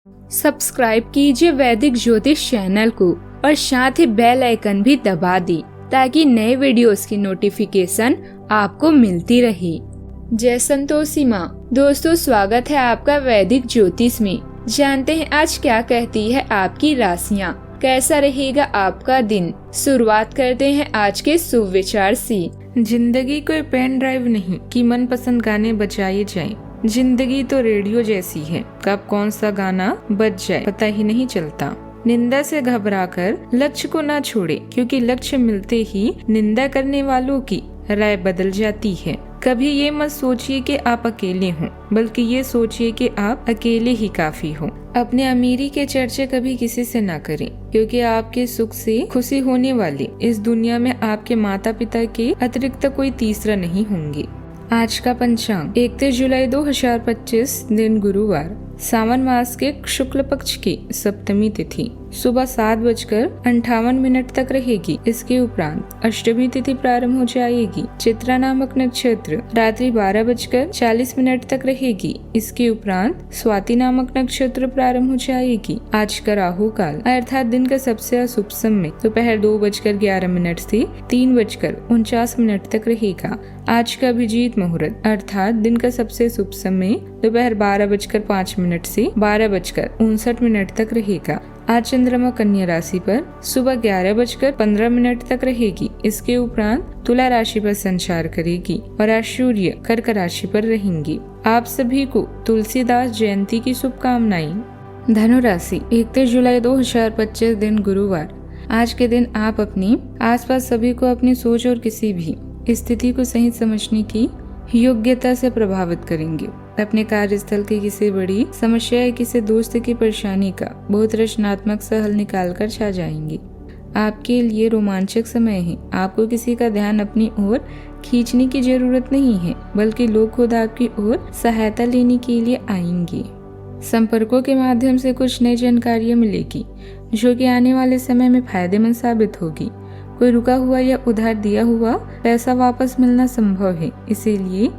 Subscribe कीजिए वैदिक ज्योतिष चैनल को और साथ ही बेल आइकन भी दबा दी ताकि नए वीडियोस की नोटिफिकेशन आपको मिलती रहे। जय संतोषी माँ। दोस्तों, स्वागत है आपका वैदिक ज्योतिष में। जानते हैं आज क्या कहती है आपकी राशियाँ, कैसा रहेगा आपका दिन। शुरुआत करते हैं आज के शुभ विचार से। जिंदगी कोई पेन ड्राइव नहीं कि मनपसंद गाने बजाए जाएं। जिंदगी तो रेडियो जैसी है, कब कौन सा गाना बज जाए पता ही नहीं चलता। निंदा से घबराकर लक्ष्य को ना छोड़े, क्योंकि लक्ष्य मिलते ही निंदा करने वालों की राय बदल जाती है। कभी ये मत सोचिए कि आप अकेले हों, बल्कि ये सोचिए कि आप अकेले ही काफी हो। अपने अमीरी के चर्चे कभी किसी से ना करें, क्योंकि आपके सुख से खुशी होने वाली इस दुनिया में आपके माता पिता के अतिरिक्त कोई तीसरा नहीं होंगे। आज का पंचांग 31 जुलाई 2025 दिन गुरुवार, सावन मास के शुक्ल पक्ष की सप्तमी तिथि सुबह 7:58 तक रहेगी। इसके उपरांत अष्टमी तिथि प्रारंभ हो जाएगी। चित्रा नामक नक्षत्र रात्रि 12:40 तक रहेगी। इसके उपरांत स्वाति नामक नक्षत्र प्रारंभ हो जाएगी। आज का राहु काल अर्थात दिन का सबसे अशुभ समय दोपहर 2:11 से 3:49 तक रहेगा। आज का अभिजीत मुहूर्त अर्थात दिन का सबसे शुभ समय दोपहर 12:05 से 12:59 तक रहेगा। आज चंद्रमा कन्या राशि पर सुबह 11:15 तक रहेगी। इसके उपरांत तुला राशि पर संचार करेगी और आज सूर्य कर्क राशि पर रहेंगी। आप सभी को तुलसीदास जयंती की शुभकामनाएं। धनु राशि 31 जुलाई 2025 दिन गुरुवार। आज के दिन आप अपनी आसपास सभी को अपनी सोच और किसी भी स्थिति को सही समझने की योग्यता से प्रभावित करेंगे। अपने कार्यस्थल की किसी बड़ी समस्या या किसी दोस्त की परेशानी का बहुत रचनात्मक सा हल निकाल कर छा जाएंगे। आपके लिए रोमांचक समय है। आपको किसी का ध्यान अपनी ओर खींचने की जरूरत नहीं है, बल्कि लोग खुद आपकी ओर सहायता लेने के लिए आएंगे। संपर्कों के माध्यम से कुछ नई जानकारियां मिलेगी, जो कि आने वाले समय में फायदेमंद साबित होगी। कोई रुका हुआ या उधार दिया हुआ पैसा वापस मिलना संभव है, इसीलिए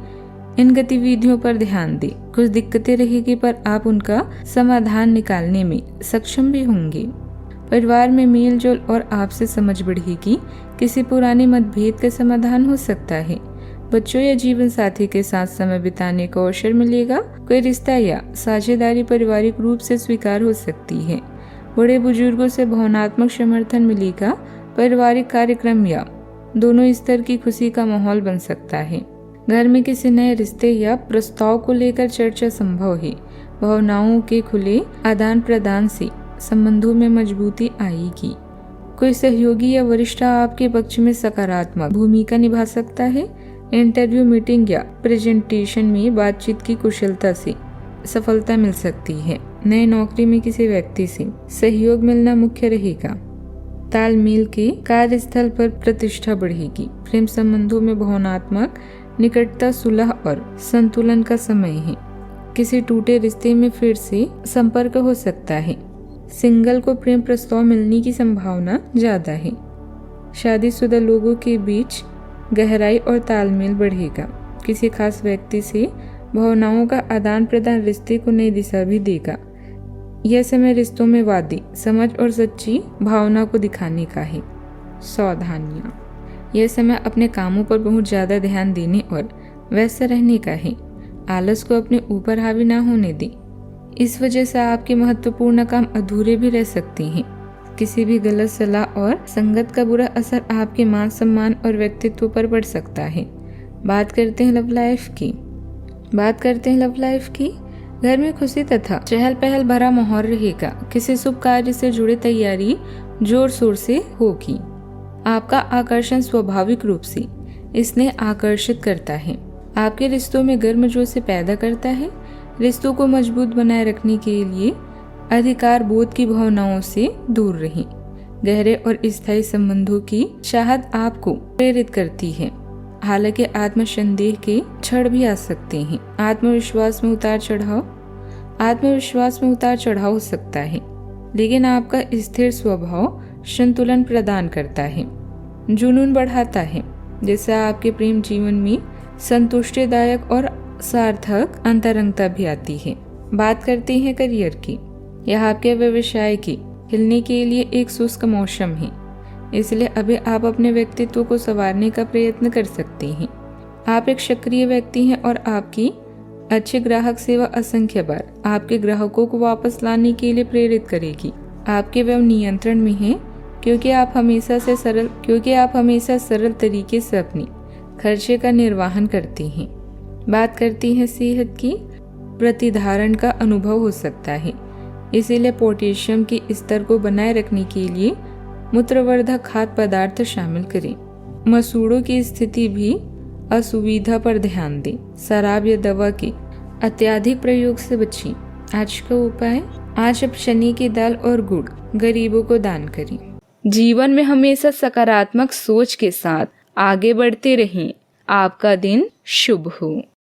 इन गतिविधियों पर ध्यान दें। कुछ दिक्कतें रहेगी, पर आप उनका समाधान निकालने में सक्षम भी होंगे। परिवार में मेल जोल और आपसे समझ बढ़ेगी। किसी पुराने मतभेद का समाधान हो सकता है। बच्चों या जीवन साथी के साथ समय बिताने का अवसर मिलेगा। कोई रिश्ता या साझेदारी पारिवारिक रूप से स्वीकार हो सकती है। बड़े बुजुर्गों से भावनात्मक समर्थन मिलेगा। पारिवारिक कार्यक्रम या दोनों स्तर की खुशी का माहौल बन सकता है। घर में किसी नए रिश्ते या प्रस्ताव को लेकर चर्चा संभव है। भावनाओं के खुले आदान प्रदान से संबंधों में मजबूती आएगी। कोई सहयोगी या वरिष्ठ आपके पक्ष में सकारात्मक भूमिका निभा सकता है। इंटरव्यू, मीटिंग या प्रेजेंटेशन में बातचीत की कुशलता से सफलता मिल सकती है। नए नौकरी में किसी व्यक्ति से सहयोग मिलना मुख्य रहेगा। तालमेल के कार्यस्थल पर प्रतिष्ठा बढ़ेगी। प्रेम संबंधों में भावनात्मक निकटता, सुलह और संतुलन का समय है। किसी टूटे रिश्ते में फिर से संपर्क हो सकता है। सिंगल को प्रेम प्रस्ताव मिलने की संभावना ज्यादा है। शादीशुदा लोगों के बीच गहराई और तालमेल बढ़ेगा। किसी खास व्यक्ति से भावनाओं का आदान प्रदान रिश्ते को नई दिशा भी देगा। यह समय रिश्तों में वादी समझ और सच्ची भावना को दिखाने का है। सावधानियाँ। यह समय अपने कामों पर बहुत ज्यादा ध्यान देने और व्यस्त रहने का है। आलस को अपने ऊपर हावी ना होने दें। इस वजह से आपके महत्वपूर्ण काम अधूरे भी रह सकते हैं। किसी भी गलत सलाह और संगत का बुरा असर आपके मान सम्मान और व्यक्तित्व पर पड़ सकता है। बात करते हैं लव लाइफ की। घर में खुशी तथा चहल पहल भरा माहौल रहेगा। किसी शुभ कार्य से जुड़ी तैयारी जोर शोर से होगी। आपका आकर्षण स्वाभाविक रूप से स्नेह आकर्षित करता है। आपके रिश्तों में गर्मजोशी पैदा करता है। रिश्तों को मजबूत बनाए रखने के लिए अधिकार बोध की भावनाओं से दूर रहें। गहरे और स्थायी संबंधों की चाहत आपको प्रेरित करती है। हालांकि आत्मसंदेह के क्षण भी आ सकते हैं। आत्मविश्वास में उतार चढ़ाव हो सकता है, लेकिन आपका स्थिर स्वभाव संतुलन प्रदान करता है, जुनून बढ़ाता है, जिससे आपके प्रेम जीवन में संतुष्टिदायक और सार्थक अंतरंगता भी आती है। बात करते हैं करियर की। यह आपके व्यवसाय की खिलने के लिए एक शुष्क मौसम है, इसलिए अभी आप अपने व्यक्तित्व को संवारने का प्रयत्न कर सकते हैं। आप एक सक्रिय व्यक्ति हैं और आपकी अच्छी ग्राहक सेवा असंख्य बार आपके ग्राहकों को वापस लाने के लिए प्रेरित करेगी। आपके व्यय नियंत्रण में है क्योंकि आप हमेशा सरल तरीके से अपनी खर्चे का निर्वहन करते हैं। बात करती हैं सेहत की। प्रतिधारण का अनुभव हो सकता है, इसीलिए पोटेशियम के स्तर को बनाए रखने के लिए मूत्रवर्धक खाद्य पदार्थ शामिल करें। मसूड़ों की स्थिति भी असुविधा पर ध्यान दें। शराब या दवा के अत्यधिक प्रयोग से बचें। आज का उपाय, आज आप शनि की दाल और गुड़ गरीबों को दान करें। जीवन में हमेशा सकारात्मक सोच के साथ आगे बढ़ते रहें। आपका दिन शुभ हो।